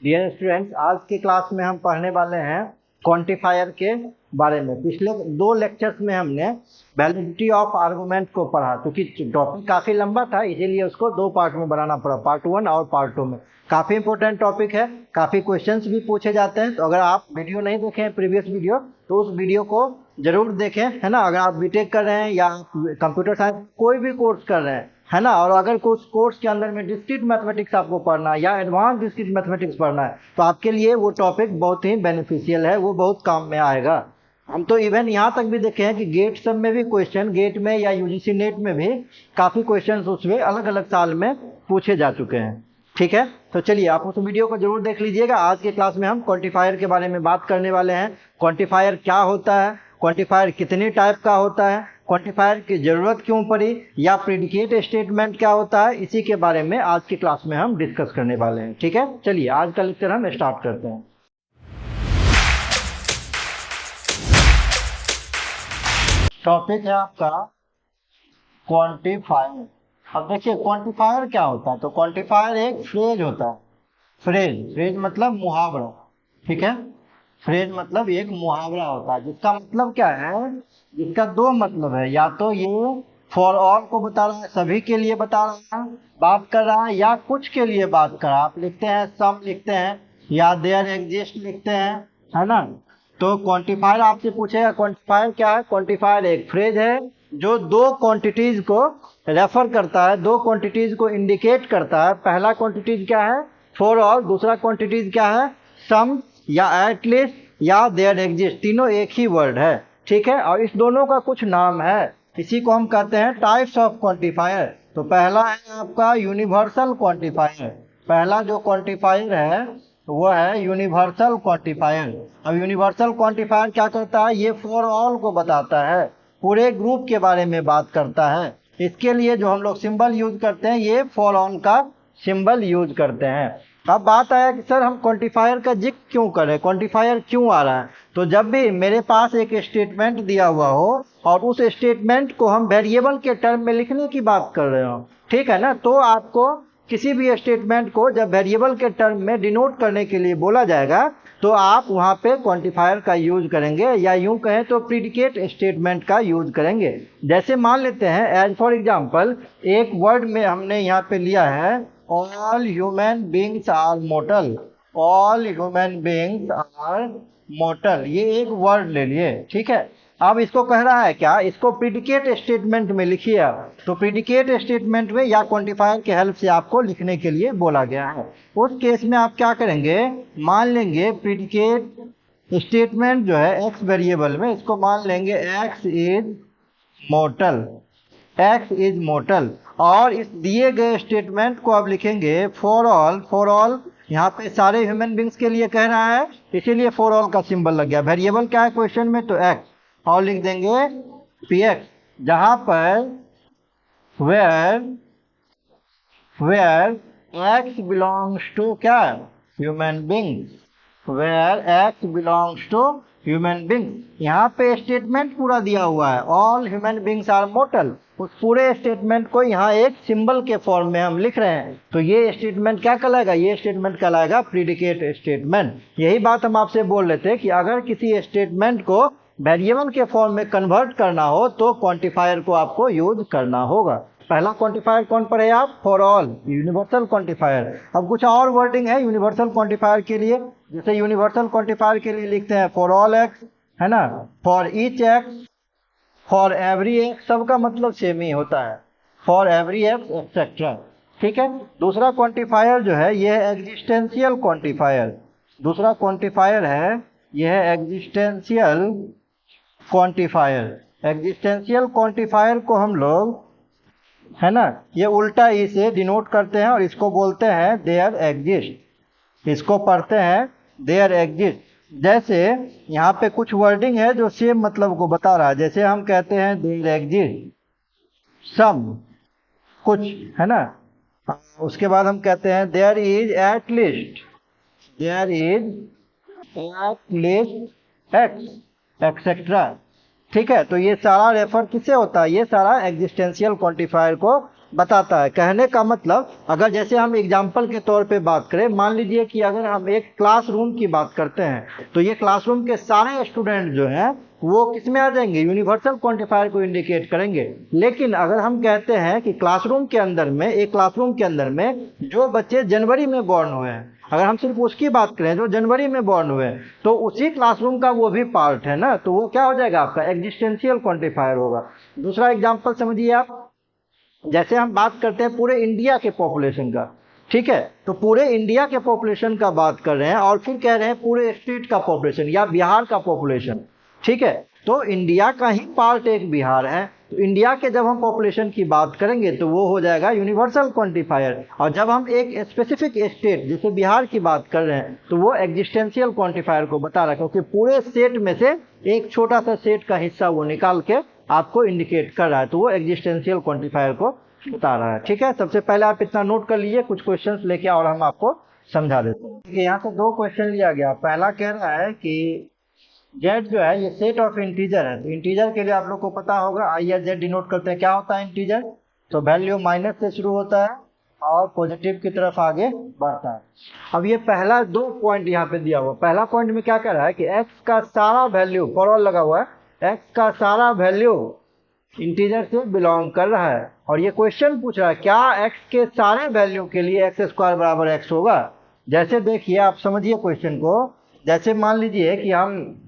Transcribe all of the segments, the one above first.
Dear students, आज के class में हम पढ़ने वाले हैं क्वांटिफायर के बारे में। पिछले 2 लेक्चर्स में हमने वैलिडिटी ऑफ आर्गुमेंट को पढ़ा, क्योंकि टॉपिक काफ़ी लंबा था, इसीलिए उसको 2 पार्ट में बनाना पड़ा, पार्ट 1 और पार्ट 2 में। काफ़ी इंपॉर्टेंट टॉपिक है, काफ़ी क्वेश्चंस भी पूछे जाते हैं। तो अगर आप वीडियो नहीं देखे हैं प्रीवियस वीडियो, तो उस वीडियो को जरूर देखें, है ना। अगर आप बीटेक कर रहे हैं या कंप्यूटर साइंस कोई भी कोर्स कर रहे हैं, है ना, और अगर कुछ कोर्स के अंदर में डिस्क्रीट मैथमेटिक्स आपको पढ़ना है या एडवांस डिस्क्रीट मैथमेटिक्स पढ़ना है, तो आपके लिए वो टॉपिक बहुत ही बेनिफिशियल है, वो बहुत काम में आएगा। हम तो इवन यहाँ तक भी देखे हैं कि गेट सब में भी क्वेश्चन, गेट में या यूजीसी नेट में भी काफ़ी क्वेश्चन उसमें अलग अलग साल में पूछे जा चुके हैं। ठीक है, तो चलिए आप उस वीडियो को जरूर देख लीजिएगा। आज के क्लास में हम क्वांटिफायर के बारे में बात करने वाले हैं। क्वांटिफायर क्या होता है, क्वांटिफायर कितने टाइप का होता है, क्वांटिफायर की जरूरत क्यों पड़ी, या प्रेडिकेट स्टेटमेंट क्या होता है, इसी के बारे में आज की क्लास में हम डिस्कस करने वाले हैं। ठीक है, चलिए आज का लेक्चर हम स्टार्ट करते हैं। टॉपिक है आपका क्वांटिफायर। अब देखिए क्वांटिफायर क्या होता है, तो क्वांटिफायर एक फ्रेज होता है। फ्रेज मतलब मुहावरा। ठीक है, फ्रेज मतलब एक मुहावरा होता है, जिसका मतलब क्या है, जिसका 2 मतलब है। या तो ये फॉर ऑल को बता रहा है, सभी के लिए बता रहा है, बात कर रहा है, या कुछ के लिए बात कर रहा है। आप लिखते हैं सम लिखते हैं, या देयर एग्जिस्ट लिखते हैं, है ना। तो क्वांटिफायर आपसे पूछेगा क्वांटिफायर क्या है। क्वांटिफायर एक फ्रेज है जो 2 क्वांटिटीज को रेफर करता है, 2 क्वांटिटीज को इंडिकेट करता है। पहला क्वांटिटीज क्या है, फॉर ऑल। दूसरा क्वांटिटीज क्या है, सम या एटलीस्ट या देयर एग्जिस्ट। तीनों एक ही वर्ड है। ठीक है, और इस दोनों का कुछ नाम है, इसी को हम कहते हैं टाइप्स ऑफ क्वांटिफायर। तो पहला है आपका यूनिवर्सल क्वांटिफायर। पहला जो क्वांटिफायर है वो है यूनिवर्सल क्वांटिफायर। अब यूनिवर्सल क्वांटिफायर क्या करता है, ये फॉर ऑल को बताता है, पूरे ग्रुप के बारे में बात करता है। इसके लिए जो हम लोग सिंबल यूज करते हैं, ये फॉर ऑल का सिंबल यूज करते हैं। अब बात आया कि सर हम क्वांटिफायर का जिक्र क्यों करें, क्वांटिफायर क्यों आ रहा है। तो जब भी मेरे पास एक स्टेटमेंट दिया हुआ हो और उस स्टेटमेंट को हम वेरिएबल के टर्म में लिखने की बात कर रहे हो, ठीक है ना, तो आपको किसी भी स्टेटमेंट को जब वेरिएबल के टर्म में डिनोट करने के लिए बोला जाएगा, तो आप वहाँ पे क्वांटिफायर का यूज करेंगे, या यूं कहें तो प्रीडिकेट स्टेटमेंट का यूज करेंगे। जैसे मान लेते हैं एज फॉर एग्जांपल, एक वर्ड में हमने यहाँ पे लिया है all human beings are mortal. All human beings are mortal, ये एक वर्ड ले लिए। ठीक है, अब इसको कह रहा है क्या, इसको प्रीडिकेट स्टेटमेंट में लिखिए आप। तो प्रीडिकेट स्टेटमेंट में या क्वांटिफायर के हेल्प से आपको लिखने के लिए बोला गया है। उस केस में आप क्या करेंगे, मान लेंगे प्रीडिकेट स्टेटमेंट जो है एक्स वेरिएबल में, इसको मान लेंगे x is mortar. X is mortar, और इस दिए गए स्टेटमेंट को आप लिखेंगे फॉर ऑल। फॉर ऑल यहाँ पे सारे ह्यूमन बींग्स के लिए कह रहा है, इसीलिए फॉर ऑल का सिंबल लग गया। वेरिएबल क्या है क्वेश्चन में, तो एक्स, और लिख देंगे पी एक्स, जहां पर where where x belongs to क्या, human beings. Where x belongs to human beings. यहाँ पे स्टेटमेंट पूरा दिया हुआ है, all human beings are mortal. उस पूरे स्टेटमेंट को यहाँ एक सिंबल के फॉर्म में हम लिख रहे हैं, तो ये स्टेटमेंट क्या कहलाएगा, ये स्टेटमेंट कहलाएगा प्रीडिकेट स्टेटमेंट। यही बात हम आपसे बोल रहे थे कि अगर किसी स्टेटमेंट को वेरिएबल के फॉर्म में कन्वर्ट करना हो तो क्वांटिफायर को आपको यूज करना होगा। पहला क्वांटिफायर कौन पढ़े आप, फॉर ऑल, यूनिवर्सल क्वांटिफायर। अब कुछ और वर्डिंग है यूनिवर्सल क्वांटिफायर के लिए, जैसे यूनिवर्सल क्वांटिफायर के लिए लिखते हैं फॉर ऑल एक्स, है ना, for each x, for every x, सबका मतलब सेम ही होता है, फॉर एवरी एक्स एक्सेट्रा। ठीक है, दूसरा क्वांटिफायर जो है ये है एग्जिस्टेंशियल क्वांटिफायर। दूसरा क्वांटिफायर है यह है एग्जिस्टेंशियल क्वांटिफायर। एग्जिस्टेंशियल क्वांटिफायर को हम लोग, है ना, ये उल्टा ई से डिनोट करते हैं और इसको बोलते हैं देयर एग्जिस्ट। इसको पढ़ते हैं देयर एग्जिस्ट। जैसे यहाँ पे कुछ वर्डिंग है जो सेम मतलब को बता रहा है, जैसे हम कहते हैं देयर एग्जिस्ट सम कुछ, है ना। उसके बाद हम कहते हैं there is at least, there is at least X etcetera. ठीक है, तो ये सारा रेफर किससे होता है, ये सारा एग्जिस्टेंशियल क्वांटिफायर को बताता है। कहने का मतलब अगर जैसे हम एग्जाम्पल के तौर पे बात करें, मान लीजिए कि अगर हम एक क्लासरूम की बात करते हैं तो ये क्लासरूम के सारे स्टूडेंट जो हैं वो किस में आ जाएंगे, यूनिवर्सल क्वांटिफायर को इंडिकेट करेंगे। लेकिन अगर हम कहते हैं कि क्लासरूम के अंदर में, एक क्लासरूम के अंदर में जो बच्चे जनवरी में बॉर्न हुए हैं, अगर हम सिर्फ उसकी बात करें जो जनवरी में बॉर्न हुए हैं, तो उसी क्लासरूम का वो भी पार्ट है ना, तो वो क्या हो जाएगा, आपका एग्जिस्टेंशियल क्वांटिफायर होगा। दूसरा एग्जाम्पल समझिए आप, जैसे हम बात करते हैं पूरे इंडिया के पॉपुलेशन का, ठीक है, तो पूरे इंडिया के पॉपुलेशन का बात कर रहे हैं और फिर कह रहे हैं पूरे स्टेट का पॉपुलेशन या बिहार का पॉपुलेशन, ठीक है, तो इंडिया का ही पार्ट एक बिहार है, तो इंडिया के जब हम पॉपुलेशन की बात करेंगे तो वो हो जाएगा यूनिवर्सल क्वांटिफायर। और जब हम एक स्पेसिफिक स्टेट जैसे बिहार की बात कर रहे हैं तो वो एग्जिस्टेंशियल क्वांटिफायर को बता रहा है, क्योंकि पूरे स्टेट में से एक छोटा सा स्टेट का हिस्सा वो निकाल के आपको इंडिकेट कर रहा है, तो वो एग्जिस्टेंशियल क्वांटिफायर को बता रहा है। ठीक है, सबसे पहले आप इतना नोट कर लीजिए, कुछ क्वेश्चंस लेके और हम आपको समझा देते हैं। देखिए यहाँ से दो क्वेश्चन लिया गया। पहला कह रहा है कि जेड जो है ये सेट ऑफ इंटीजर है, तो इंटीजर के लिए आप लोग को पता होगा आई या जेड डिनोट करते हैं, क्या होता है इंटीजर, तो वैल्यू माइनस से शुरू होता है और पॉजिटिव की तरफ आगे बढ़ता है। अब ये पहला दो पॉइंट यहाँ पे दिया हुआ, पहला पॉइंट में क्या कर रहा है कि एक्स का सारा वैल्यू, फॉर ऑल लगा हुआ है, एक्स का सारा वैल्यू इंटीजर से बिलोंग कर रहा है, और ये क्वेश्चन पूछ रहा है क्या एक्स के सारे वैल्यू के लिए एक्स स्क्वायर बराबर एक्स होगा। जैसे देखिए आप समझिए क्वेश्चन को, जैसे मान लीजिए कि हम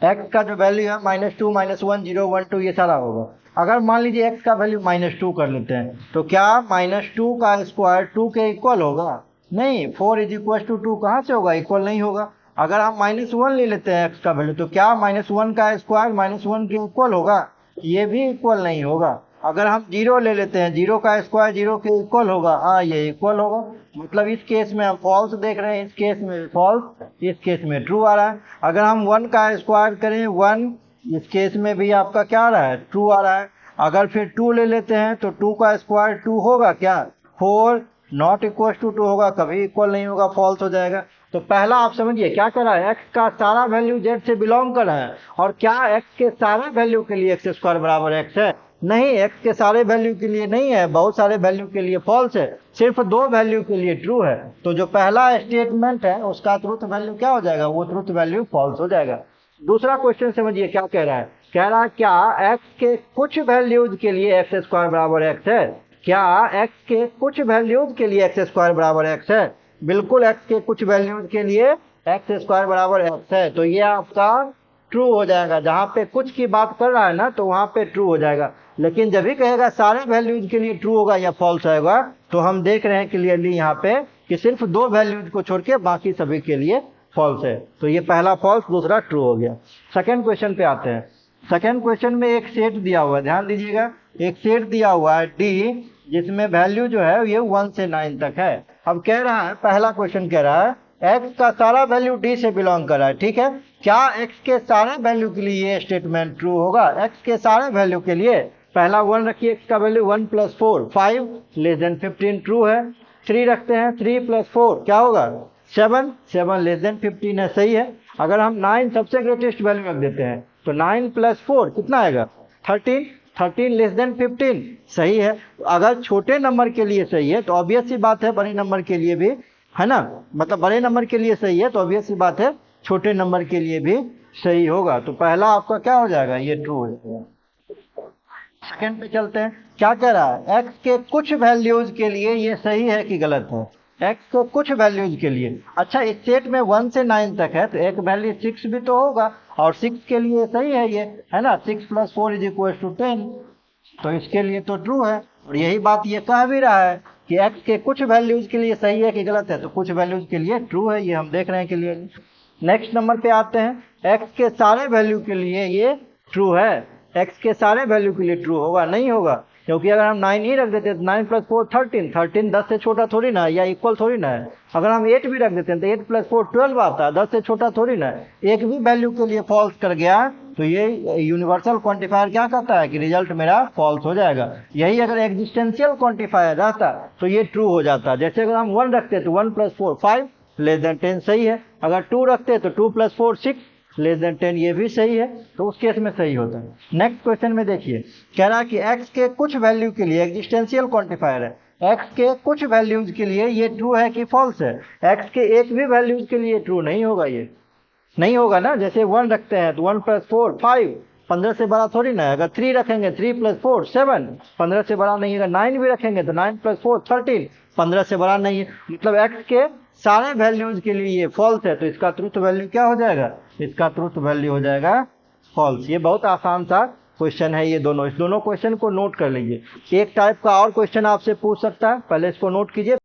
एक्स का जो वैल्यू है -2 -1 0 1 2 ये सारा होगा, अगर मान लीजिए एक्स का वैल्यू -2 कर लेते हैं तो क्या -2 का स्क्वायर 2 के इक्वल होगा, नहीं, 4 = 2 कहाँ से होगा, इक्वल नहीं होगा। अगर हम -1 ले लेते हैं एक्स का वैल्यू तो क्या -1 का स्क्वायर -1 के इक्वल होगा, ये भी इक्वल नहीं होगा। अगर हम 0 ले लेते हैं, 0 का स्क्वायर 0 के इक्वल होगा, हाँ ये इक्वल होगा, मतलब इस केस में हम फॉल्स देख रहे हैं, इस केस में फॉल्स, इस केस में ट्रू आ रहा है। अगर हम 1 का स्क्वायर करें 1, इस केस में भी आपका क्या आ रहा है, ट्रू आ रहा है। अगर फिर 2 ले लेते हैं तो 2 का स्क्वायर 2 होगा क्या, 4 नॉट इक्वल टू 2 होगा, कभी इक्वल नहीं होगा, फॉल्स हो जाएगा। तो पहला आप समझिए क्या कर रहा है, एक्स का सारा वैल्यू जेड से बिलोंग कर रहा है, और क्या एक्स के सारे वैल्यू के लिए एक्स स्क्वायर बराबर एक्स है, नहीं, एक्स के सारे वैल्यू के लिए नहीं है, बहुत सारे वैल्यू के लिए फॉल्स है, सिर्फ 2 वैल्यू के लिए ट्रू है। तो जो पहला स्टेटमेंट है उसका ट्रूथ वैल्यू क्या हो जाएगा, वो ट्रूथ वैल्यू फॉल्स हो जाएगा। दूसरा क्वेश्चन समझिए क्या कह रहा है, कह रहा है क्या एक्स के कुछ वैल्यूज के लिए एक्स स्क्वायर बराबर एक्स है, क्या एक्स के कुछ वैल्यूज के लिए एक्स स्क्वायर बराबर एक्स है, बिल्कुल एक्स के कुछ वैल्यूज के लिए एक्स स्क्वायर बराबर एक्स है, तो ये आपका ट्रू हो जाएगा। जहाँ पे कुछ की बात कर रहा है ना तो वहाँ पे ट्रू हो जाएगा, लेकिन जब भी कहेगा सारे वैल्यूज के लिए ट्रू होगा या फॉल्स आएगा, तो हम देख रहे हैं क्लियरली यहाँ पे कि सिर्फ 2 वैल्यूज को छोड़ के बाकी सभी के लिए फॉल्स है, तो ये पहला फॉल्स, दूसरा ट्रू हो गया। सेकेंड क्वेश्चन पे आते हैं। सेकेंड क्वेश्चन में एक सेट दिया हुआ है, ध्यान दीजिएगा, एक सेट दिया हुआ है डी, जिसमें वैल्यू जो है ये 1 से 9 तक है। अब कह रहा है, पहला क्वेश्चन कह रहा है एक्स का सारा वैल्यू डी से बिलोंग कर रहा है, ठीक है, क्या एक्स के सारे वैल्यू के लिए ये स्टेटमेंट ट्रू होगा, एक्स के सारे वैल्यू के लिए, पहला 1 रखिए, एक्स का वैल्यू 1 + 4 5 < 15 ट्रू है। 3 रखते हैं, 3 + 4 क्या होगा, 7 7 < 15 है, सही है। अगर हम 9 सबसे ग्रेटेस्ट वैल्यू रख देते हैं तो 9 + 4 कितना आएगा, 13 13 < 15 सही है। अगर छोटे नंबर के लिए सही है तो ऑब्वियस सी बात है बड़े नंबर के लिए भी, है ना, मतलब बड़े नंबर के लिए सही है तो ऑब्वियस सी बात है छोटे नंबर के लिए भी सही होगा, तो पहला आपका क्या हो जाएगा, ये ट्रू हो जाएगा। सेकंड पे चलते हैं, क्या कह रहा है, एक्स के कुछ वैल्यूज के लिए ये सही है कि गलत है, एक्स को कुछ वैल्यूज के लिए, अच्छा इस सेट में 1 से 9 तक है तो एक वैल्यू 6 भी तो होगा, और 6 के लिए सही है ये, है ना, 6 + 4 = 10, तो इसके लिए तो ट्रू है। और यही बात ये कह भी रहा है कि एक्स के कुछ वैल्यूज के लिए सही है कि गलत है, तो कुछ वैल्यूज के लिए ट्रू है, ये हम देख रहे हैं कि लिए। नेक्स्ट नंबर पे आते हैं, एक्स के सारे वैल्यू के लिए ये ट्रू है, एक्स के सारे वैल्यू के लिए ट्रू होगा, नहीं होगा, क्योंकि अगर हम 9 ही रख देते तो 9 + 4 13, 13 10 से छोटा थोड़ी ना है या इक्वल थोड़ी ना है। अगर हम 8 भी रख देते हैं तो 8 + 4 12 आता है, 10 से छोटा थोड़ी ना है। एक भी वैल्यू के लिए फॉल्स कर गया तो ये यूनिवर्सल क्वांटिफायर क्या कहता है कि रिजल्ट मेरा फॉल्स हो जाएगा। यही अगर एग्जिस्टेंशियल क्वांटिफायर रहता तो ये ट्रू हो जाता। जैसे अगर हम 1 रखते तो 1 + 4 5 < 10 सही है, अगर 2 रखते तो 2 + 4 6 लेस देन 10 ये भी सही है, तो उस केस में सही होता है। नेक्स्ट क्वेश्चन में देखिए, कह रहा है कि x के कुछ वैल्यू के लिए एग्जिस्टेंशियल क्वांटिफायर है, x के कुछ वैल्यूज के लिए ये ट्रू है कि फॉल्स है। x के एक भी वैल्यूज के लिए ट्रू नहीं होगा, ये नहीं होगा ना। जैसे 1 रखते हैं तो 1 + 4 5, 15 से बड़ा थोड़ी ना है। अगर 3 रखेंगे 3 + 4 7, 15 से बड़ा नहीं है। अगर 9 भी रखेंगे तो 9 + 4 13, 15 से बड़ा नहीं है। मतलब x के सारे वैल्यूज के लिए ये फॉल्स है, तो इसका ट्रूथ वैल्यू क्या हो जाएगा, इसका ट्रूथ वैल्यू हो जाएगा फॉल्स। ये बहुत आसान सा क्वेश्चन है ये दोनों, इस दोनों क्वेश्चन को नोट कर लीजिए। एक टाइप का और क्वेश्चन आपसे पूछ सकता है, पहले इसको नोट कीजिए।